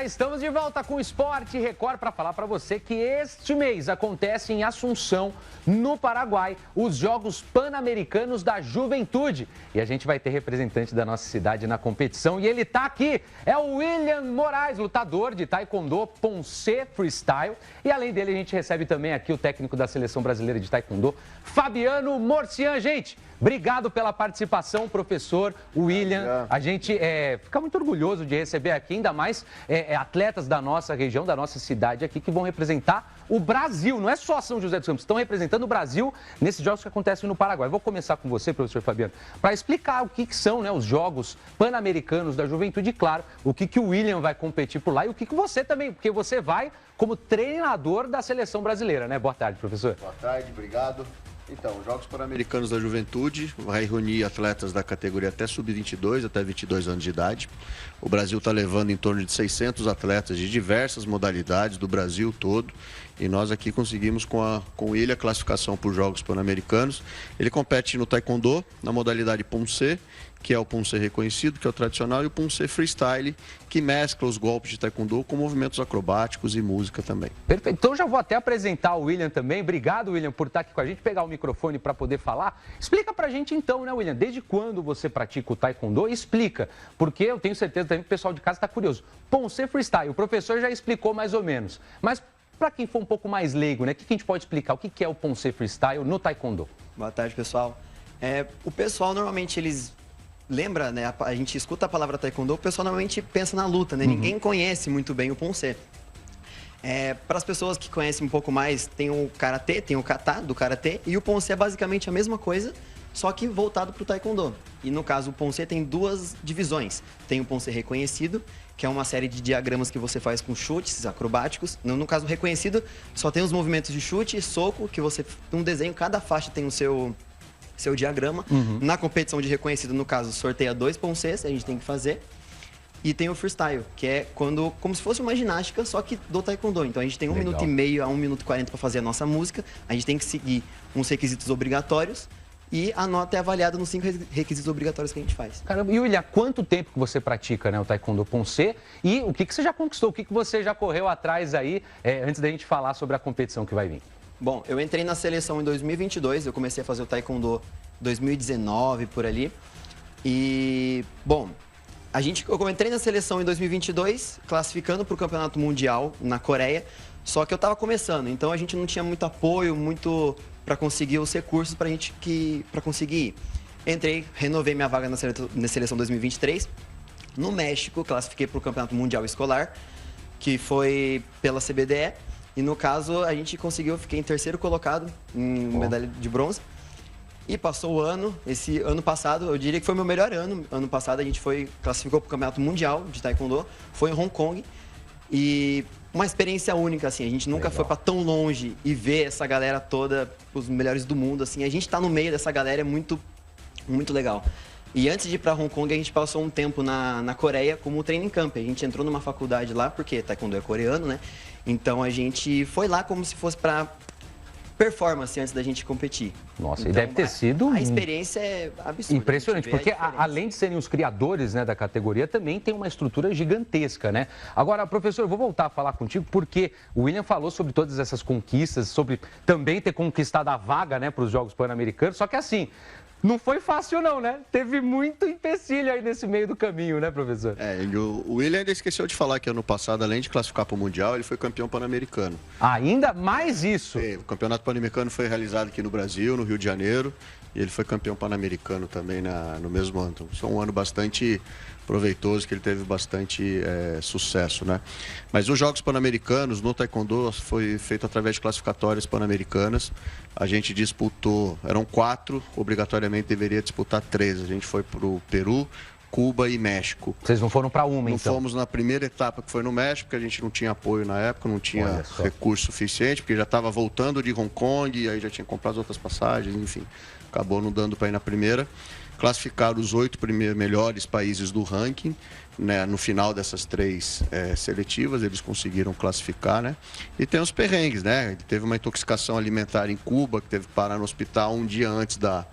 estamos de volta com o Esporte Record para falar para você que este mês acontece em Assunção, no Paraguai, os Jogos Pan-Americanos da Juventude. E a gente vai ter representante da nossa cidade na competição e ele está aqui. É o William Moraes, lutador de Taekwondo Ponce Freestyle. E além dele, a gente recebe também aqui o técnico da Seleção Brasileira de Taekwondo, Fabiano Morcian. Gente, obrigado pela participação, professor William. A gente fica muito orgulhoso de receber aqui, ainda mais atletas da nossa região, da nossa cidade aqui, que vão representar o Brasil. Não é só São José dos Campos, estão representando o Brasil nesses jogos que acontecem no Paraguai. Vou começar com você, professor Fabiano, para explicar o que são, né, os Jogos Pan-Americanos da Juventude e, claro, o que o William vai competir por lá e o que você também, porque você vai como treinador da Seleção Brasileira, né? Boa tarde, professor. Boa tarde, obrigado. Então, os Jogos Pan-Americanos da Juventude vai reunir atletas da categoria até sub-22, até 22 anos de idade. O Brasil está levando em torno de 600 atletas de diversas modalidades do Brasil todo. E nós aqui conseguimos com ele a classificação para os Jogos Pan-Americanos. Ele compete no Taekwondo, na modalidade Ponce, que é o Ponce reconhecido, que é o tradicional, e o Ponce Freestyle, que mescla os golpes de Taekwondo com movimentos acrobáticos e música também. Perfeito. Então já vou até apresentar o William também. Obrigado, William, por estar aqui com a gente, pegar o microfone para poder falar. Explica pra gente então, né, William, desde quando você pratica o Taekwondo? Explica, porque eu tenho certeza também que o pessoal de casa está curioso. Ponce Freestyle, o professor já explicou mais ou menos, mas para quem for um pouco mais leigo, né, o que a gente pode explicar? O que é o Ponce Freestyle no Taekwondo? Boa tarde, pessoal. O pessoal normalmente eles lembra, né? A gente escuta a palavra Taekwondo, o pessoal normalmente pensa na luta, né? Ninguém conhece muito bem o Ponce. Para as pessoas que conhecem um pouco mais, tem o Karatê, tem o Kata do Karatê, e o Ponce é basicamente a mesma coisa, só que voltado para o Taekwondo. E no caso, o Ponce tem duas divisões. Tem o Ponce reconhecido, que é uma série de diagramas que você faz com chutes acrobáticos. No caso, reconhecido, só tem os movimentos de chute e soco, que você, um desenho, cada faixa tem o seu diagrama. Na competição de reconhecido, no caso, sorteia 2 Ponces, a gente tem que fazer. E tem o freestyle, que é como se fosse uma ginástica, só que do Taekwondo. Então a gente tem 1 minuto e meio a 1 minuto e 40 para fazer a nossa música. A gente tem que seguir uns requisitos obrigatórios e a nota é avaliada nos 5 requisitos obrigatórios que a gente faz. Caramba, e William, há quanto tempo que você pratica, né, o Taekwondo Ponce? E o que você já conquistou? O que você já correu atrás aí, antes da gente falar sobre a competição que vai vir? Bom, eu entrei na seleção em 2022, eu comecei a fazer o Taekwondo em 2019, por ali. E, bom, eu entrei na seleção em 2022, classificando para o Campeonato Mundial na Coreia, só que eu estava começando, então a gente não tinha muito apoio, para conseguir os recursos para conseguir ir. Entrei, renovei minha vaga na seleção 2023. No México, classifiquei para o Campeonato Mundial Escolar, que foi pela CBDE. E no caso, a gente conseguiu, fiquei em 3º colocado, em medalha de bronze. E passou o ano, esse ano passado, eu diria que foi meu melhor ano. Ano passado a gente classificou para o Campeonato Mundial de Taekwondo, foi em Hong Kong. E uma experiência única, assim, a gente nunca foi para tão longe e ver essa galera toda, os melhores do mundo, assim. A gente tá no meio dessa galera é muito, muito legal. E antes de ir para Hong Kong, a gente passou um tempo na Coreia como training camp. A gente entrou numa faculdade lá, porque Taekwondo é coreano, né? Então a gente foi lá como se fosse para performance antes da gente competir. Nossa, então, e deve ter sido... A experiência é absurda. Impressionante, porque além de serem os criadores, né, da categoria, também tem uma estrutura gigantesca, né? Agora, professor, eu vou voltar a falar contigo, porque o William falou sobre todas essas conquistas, sobre também ter conquistado a vaga, né, para os Jogos Pan-Americanos, só que assim... Não foi fácil não, né? Teve muito empecilho aí nesse meio do caminho, né, professor? O William ainda esqueceu de falar que ano passado, além de classificar para o Mundial, ele foi campeão pan-americano. Ainda mais isso? O Campeonato Pan-Americano foi realizado aqui no Brasil, no Rio de Janeiro, e ele foi campeão pan-americano também no mesmo ano. Então, foi um ano bastante proveitoso, que ele teve bastante sucesso, né? Mas os Jogos Pan-Americanos no Taekwondo foi feito através de classificatórias pan-americanas. A gente disputou, eram 4, obrigatoriamente deveria disputar 3. A gente foi para o Peru, Cuba e México. Vocês não foram para uma, então? Não fomos na primeira etapa, que foi no México, porque a gente não tinha apoio na época, não tinha recurso suficiente, porque já estava voltando de Hong Kong, e aí já tinha comprado as outras passagens, enfim. Acabou não dando para ir na primeira. Classificaram os 8 melhores países do ranking né, no final dessas 3 seletivas, eles conseguiram classificar, né? E tem os perrengues, né? Ele teve uma intoxicação alimentar em Cuba, que teve que parar no hospital um dia antes da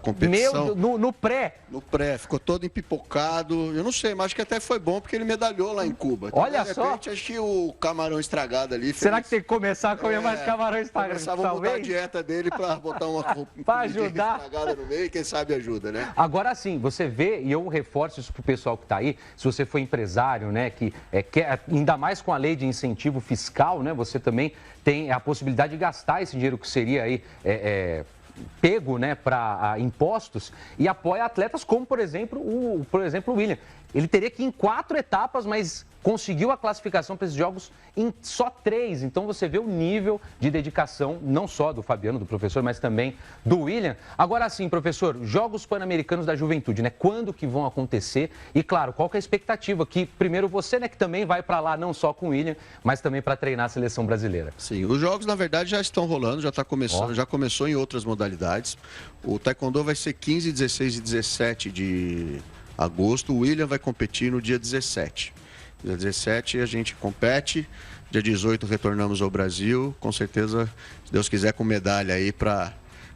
competição. No pré? No pré, ficou todo empipocado. Eu não sei, mas acho que até foi bom porque ele medalhou lá em Cuba. Então, olha de repente, só. Acho que o camarão estragado ali... Será que tem que começar a comer mais camarão estragado? Começava a mudar a dieta dele para botar uma para ajudar estragada no meio e quem sabe ajuda, né? Agora sim, você vê, e eu reforço isso pro pessoal que está aí, se você for empresário, né, que quer, ainda mais com a lei de incentivo fiscal, né, você também tem a possibilidade de gastar esse dinheiro que seria aí... pego, né, para impostos e apoia atletas como, por exemplo, o William. Ele teria que ir em 4 etapas, mas conseguiu a classificação para esses jogos em só 3. Então você vê o nível de dedicação, não só do Fabiano, do professor, mas também do William. Agora sim, professor, Jogos Pan-Americanos da Juventude, né? Quando que vão acontecer? E claro, qual que é a expectativa? Que primeiro você, né, que também vai para lá não só com o William, mas também para treinar a seleção brasileira. Sim, os jogos na verdade já estão rolando, já está começando, já começou em outras modalidades. O taekwondo vai ser 15, 16 e 17 de agosto. O William vai competir no dia 17. Dia 17 a gente compete, dia 18 retornamos ao Brasil, com certeza, se Deus quiser, com medalha aí para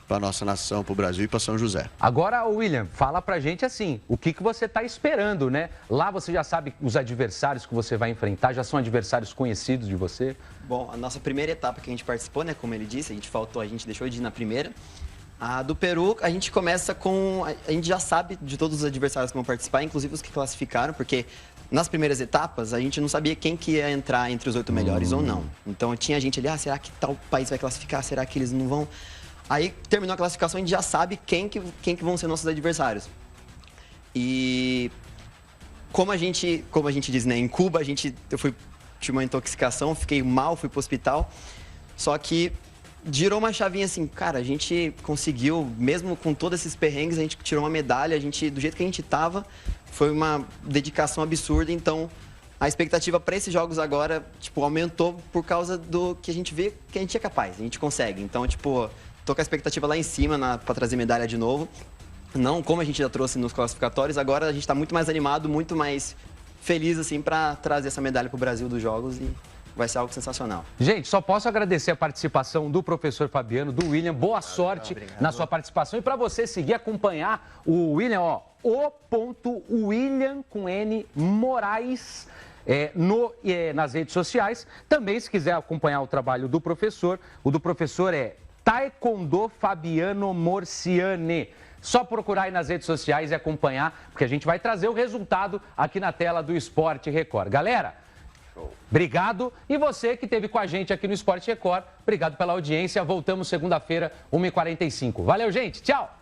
a nossa nação, para o Brasil e para São José. Agora, William, fala pra gente assim, o que você está esperando, né? Lá você já sabe os adversários que você vai enfrentar, já são adversários conhecidos de você? Bom, a nossa primeira etapa que a gente participou, né, como ele disse, a gente deixou de ir na primeira. A do Peru, a gente começa com... A gente já sabe de todos os adversários que vão participar, inclusive os que classificaram, porque nas primeiras etapas a gente não sabia quem que ia entrar entre os 8 melhores ou não. Então tinha gente ali, será que tal país vai classificar? Será que eles não vão? Aí terminou a classificação, a gente já sabe quem que vão ser nossos adversários. E como a gente diz, né, em Cuba eu tive uma intoxicação, fiquei mal, fui pro hospital, só que girou uma chavinha assim, cara, a gente conseguiu, mesmo com todos esses perrengues, a gente tirou uma medalha, do jeito que a gente tava, foi uma dedicação absurda, então a expectativa para esses jogos agora, aumentou por causa do que a gente vê que a gente é capaz, a gente consegue. Então, tô com a expectativa lá em cima para trazer medalha de novo. Não como a gente já trouxe nos classificatórios, agora a gente está muito mais animado, muito mais feliz, assim, para trazer essa medalha pro Brasil dos jogos e vai ser algo sensacional. Gente, só posso agradecer a participação do professor Fabiano, do William. Boa sorte na sua participação. E para você seguir, acompanhar o William, o.William com N Moraes nas redes sociais. Também, se quiser acompanhar o trabalho do professor, o do professor é Taekwondo Fabiano Morciani. Só procurar aí nas redes sociais e acompanhar, porque a gente vai trazer o resultado aqui na tela do Esporte Record. Galera, obrigado. E você que esteve com a gente aqui no Esporte Record, obrigado pela audiência. Voltamos segunda-feira, 1h45. Valeu, gente. Tchau.